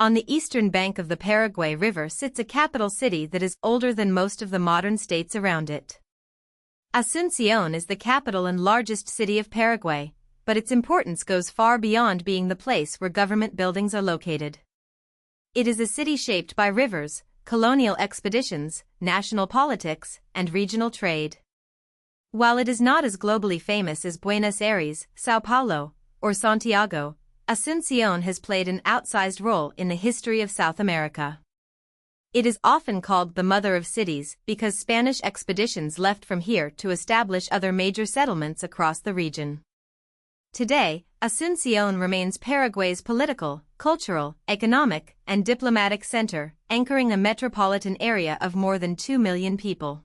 On the eastern bank of the Paraguay River sits a capital city that is older than most of the modern states around it. Asunción is the capital and largest city of Paraguay, but its importance goes far beyond being the place where government buildings are located. It is a city shaped by rivers, colonial expeditions, national politics, and regional trade. While it is not as globally famous as Buenos Aires, São Paulo, or Santiago, Asunción has played an outsized role in the history of South America. It is often called the Mother of Cities because Spanish expeditions left from here to establish other major settlements across the region. Today, Asunción remains Paraguay's political, cultural, economic, and diplomatic center, anchoring a metropolitan area of more than 2 million people.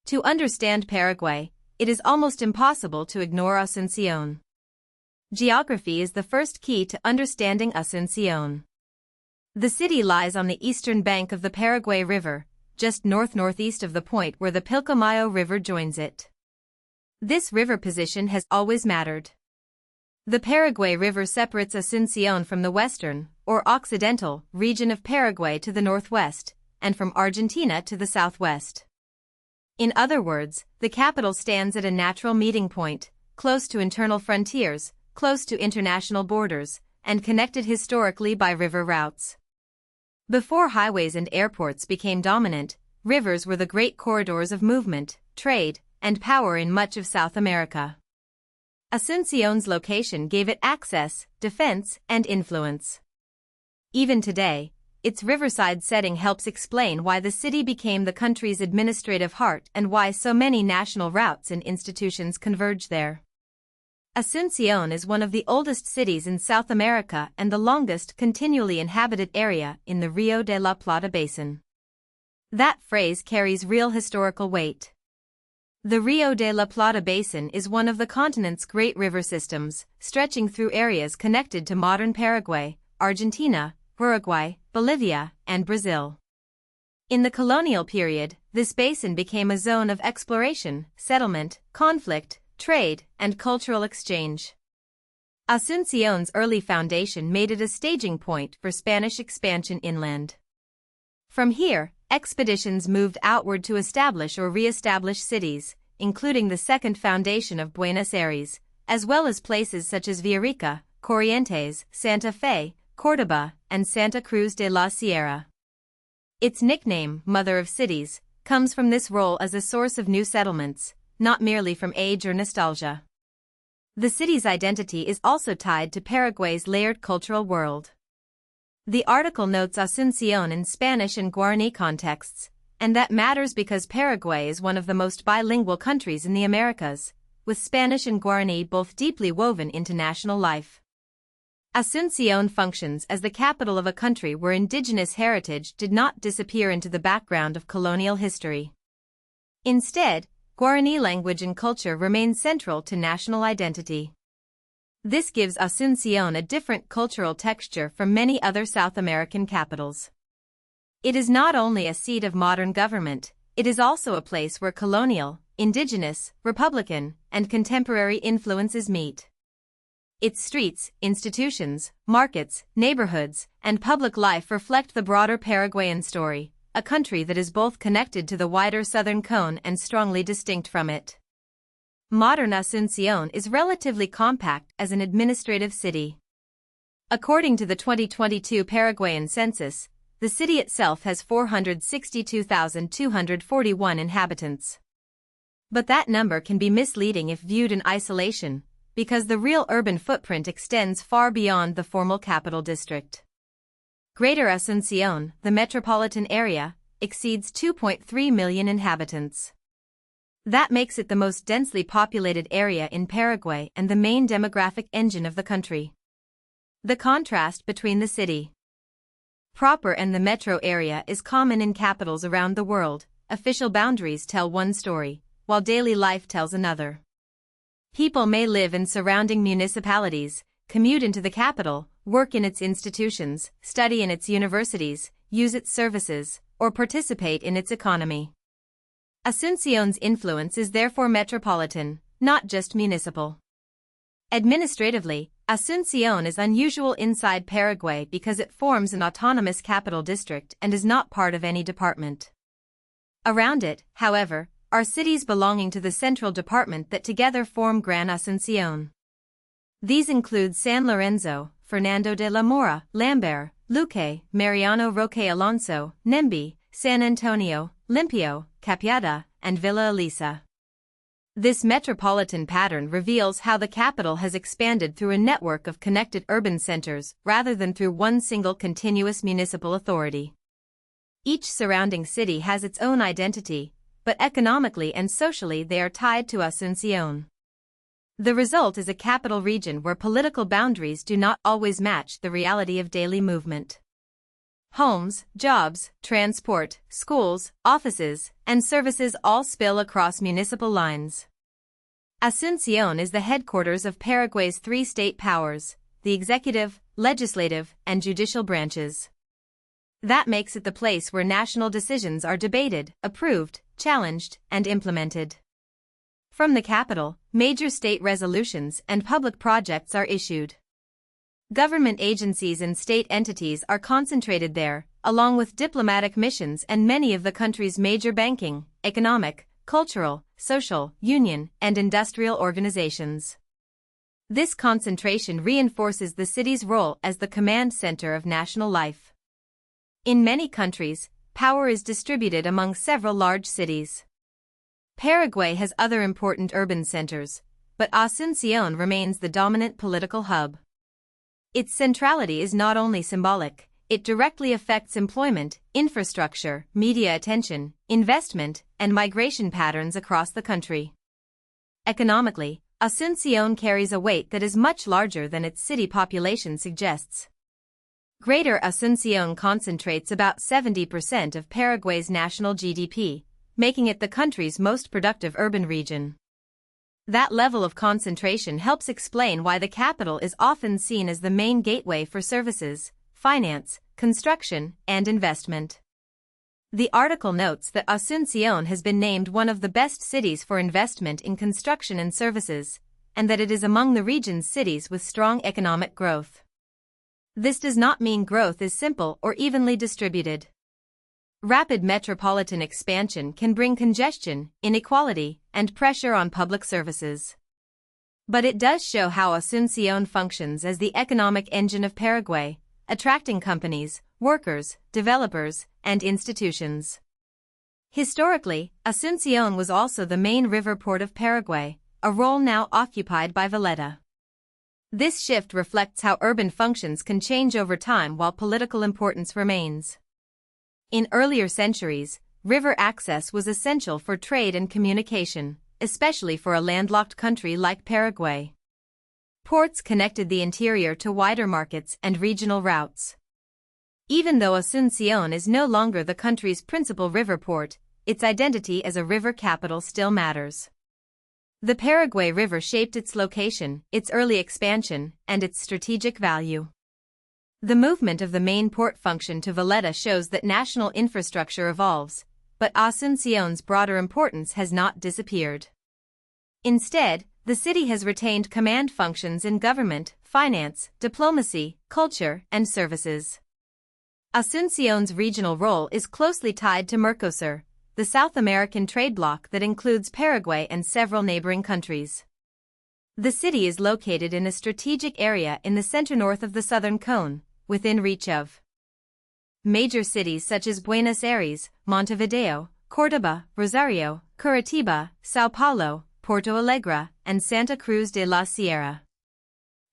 To understand Paraguay, it is almost impossible to ignore Asunción. Geography is the first key to understanding Asunción. The city lies on the eastern bank of the Paraguay River, just north-northeast of the point where the Pilcomayo River joins it. This river position has always mattered. The Paraguay River separates Asunción from the western, or occidental, region of Paraguay to the northwest, and from Argentina to the southwest. In other words, the capital stands at a natural meeting point, close to internal frontiers, close to international borders, and connected historically by river routes. Before highways and airports became dominant, rivers were the great corridors of movement, trade, and power in much of South America. Asunción's location gave it access, defense, and influence. Even today, its riverside setting helps explain why the city became the country's administrative heart and why so many national routes and institutions converge there. Asunción is one of the oldest cities in South America and the longest continually inhabited area in the Rio de la Plata basin. That phrase carries real historical weight. The Rio de la Plata basin is one of the continent's great river systems, stretching through areas connected to modern Paraguay, Argentina, Uruguay, Bolivia, and Brazil. In the colonial period, this basin became a zone of exploration, settlement, conflict, trade, and cultural exchange. Asunción's early foundation made it a staging point for Spanish expansion inland. From here, expeditions moved outward to establish or re-establish cities, including the second foundation of Buenos Aires, as well as places such as Villarrica, Corrientes, Santa Fe, Córdoba, and Santa Cruz de la Sierra. Its nickname, Mother of Cities, comes from this role as a source of new settlements, not merely from age or nostalgia. The city's identity is also tied to Paraguay's layered cultural world. The article notes Asunción in Spanish and Guarani contexts, and that matters because Paraguay is one of the most bilingual countries in the Americas, with Spanish and Guarani both deeply woven into national life. Asunción functions as the capital of a country where indigenous heritage did not disappear into the background of colonial history. Instead, Guarani language and culture remain central to national identity. This gives Asunción a different cultural texture from many other South American capitals. It is not only a seat of modern government, it is also a place where colonial, indigenous, republican, and contemporary influences meet. Its streets, institutions, markets, neighborhoods, and public life reflect the broader Paraguayan story, a country that is both connected to the wider southern cone and strongly distinct from it. Modern Asunción is relatively compact as an administrative city. According to the 2022 Paraguayan census, the city itself has 462,241 inhabitants. But that number can be misleading if viewed in isolation, because the real urban footprint extends far beyond the formal capital district. Greater Asunción, the metropolitan area, exceeds 2.3 million inhabitants. That makes it the most densely populated area in Paraguay and the main demographic engine of the country. The contrast between the city proper and the metro area is common in capitals around the world. Official boundaries tell one story, while daily life tells another. People may live in surrounding municipalities, commute into the capital, work in its institutions, study in its universities, use its services, or participate in its economy. Asunción's influence is therefore metropolitan, not just municipal. Administratively, Asunción is unusual inside Paraguay because it forms an autonomous capital district and is not part of any department. Around it, however, are cities belonging to the central department that together form Gran Asunción. These include San Lorenzo, Fernando de la Mora, Lambert, Luque, Mariano Roque Alonso, Nembe, San Antonio, Limpio, Capiata, and Villa Elisa. This metropolitan pattern reveals how the capital has expanded through a network of connected urban centers rather than through one single continuous municipal authority. Each surrounding city has its own identity, but economically and socially they are tied to Asunción. The result is a capital region where political boundaries do not always match the reality of daily movement. Homes, jobs, transport, schools, offices, and services all spill across municipal lines. Asunción is the headquarters of Paraguay's three state powers, the executive, legislative, and judicial branches. That makes it the place where national decisions are debated, approved, challenged, and implemented. From the capital, major state resolutions and public projects are issued. Government agencies and state entities are concentrated there, along with diplomatic missions and many of the country's major banking, economic, cultural, social, union, and industrial organizations. This concentration reinforces the city's role as the command center of national life. In many countries, power is distributed among several large cities. Paraguay has other important urban centers, but Asunción remains the dominant political hub. Its centrality is not only symbolic, it directly affects employment, infrastructure, media attention, investment, and migration patterns across the country. Economically, Asunción carries a weight that is much larger than its city population suggests. Greater Asunción concentrates about 70% of Paraguay's national GDP, making it the country's most productive urban region. That level of concentration helps explain why the capital is often seen as the main gateway for services, finance, construction, and investment. The article notes that Asunción has been named one of the best cities for investment in construction and services, and that it is among the region's cities with strong economic growth. This does not mean growth is simple or evenly distributed. Rapid metropolitan expansion can bring congestion, inequality, and pressure on public services. But it does show how Asunción functions as the economic engine of Paraguay, attracting companies, workers, developers, and institutions. Historically, Asunción was also the main river port of Paraguay, a role now occupied by Valletta. This shift reflects how urban functions can change over time while political importance remains. In earlier centuries, river access was essential for trade and communication, especially for a landlocked country like Paraguay. Ports connected the interior to wider markets and regional routes. Even though Asunción is no longer the country's principal river port, its identity as a river capital still matters. The Paraguay River shaped its location, its early expansion, and its strategic value. The movement of the main port function to Valletta shows that national infrastructure evolves, but Asunción's broader importance has not disappeared. Instead, the city has retained command functions in government, finance, diplomacy, culture, and services. Asunción's regional role is closely tied to Mercosur, the South American trade bloc that includes Paraguay and several neighboring countries. The city is located in a strategic area in the center-north of the southern cone, within reach of major cities such as Buenos Aires, Montevideo, Córdoba, Rosario, Curitiba, São Paulo, Porto Alegre, and Santa Cruz de la Sierra.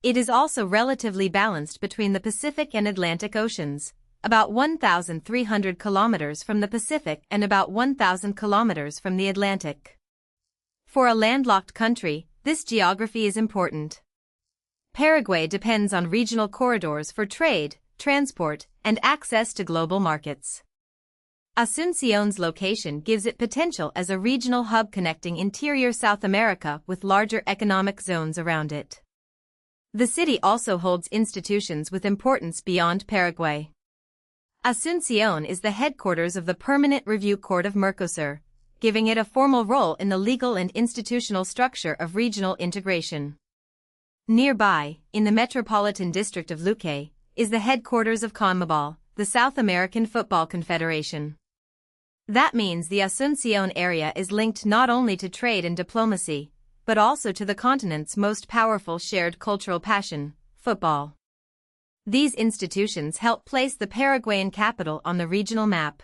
It is also relatively balanced between the Pacific and Atlantic Oceans, about 1,300 kilometers from the Pacific and about 1,000 kilometers from the Atlantic. For a landlocked country, this geography is important. Paraguay depends on regional corridors for trade, transport, and access to global markets. Asunción's location gives it potential as a regional hub connecting interior South America with larger economic zones around it. The city also holds institutions with importance beyond Paraguay. Asunción is the headquarters of the Permanent Review Court of Mercosur, giving it a formal role in the legal and institutional structure of regional integration. Nearby, in the metropolitan district of Luque, is the headquarters of CONMEBOL, the South American Football Confederation. That means the Asunción area is linked not only to trade and diplomacy, but also to the continent's most powerful shared cultural passion, football. These institutions help place the Paraguayan capital on the regional map.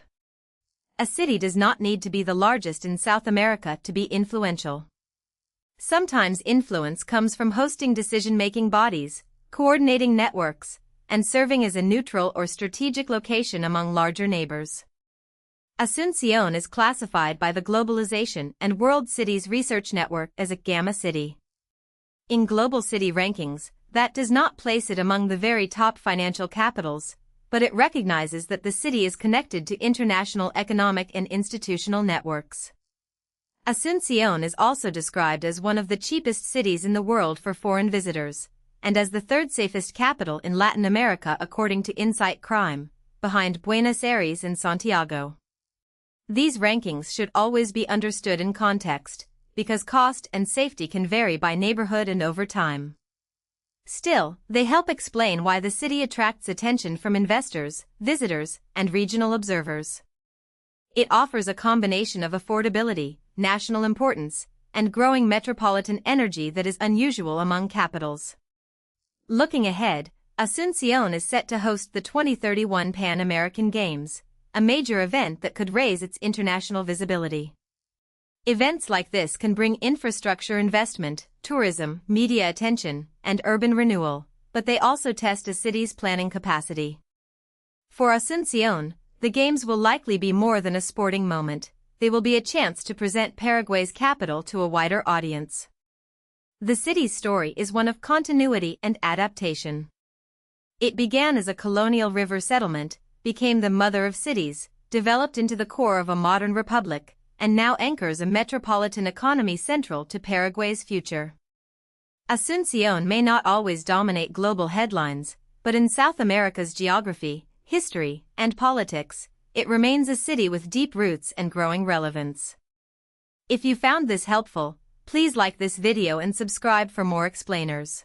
A city does not need to be the largest in South America to be influential. Sometimes influence comes from hosting decision-making bodies, coordinating networks, and serving as a neutral or strategic location among larger neighbors. Asunción is classified by the Globalization and World Cities Research Network as a Gamma city. In global city rankings, that does not place it among the very top financial capitals, but it recognizes that the city is connected to international economic and institutional networks. Asunción is also described as one of the cheapest cities in the world for foreign visitors, and as the third safest capital in Latin America according to Insight Crime, behind Buenos Aires and Santiago. These rankings should always be understood in context, because cost and safety can vary by neighborhood and over time. Still, they help explain why the city attracts attention from investors, visitors, and regional observers. It offers a combination of affordability, national importance, and growing metropolitan energy that is unusual among capitals. Looking ahead, Asunción is set to host the 2031 Pan American Games, a major event that could raise its international visibility. Events like this can bring infrastructure investment, tourism, media attention, and urban renewal, but they also test a city's planning capacity. For Asunción, the Games will likely be more than a sporting moment. They will be a chance to present Paraguay's capital to a wider audience. The city's story is one of continuity and adaptation. It began as a colonial river settlement, became the mother of cities, developed into the core of a modern republic, and now anchors a metropolitan economy central to Paraguay's future. Asunción may not always dominate global headlines, but in South America's geography, history, and politics, it remains a city with deep roots and growing relevance. If you found this helpful, please like this video and subscribe for more explainers.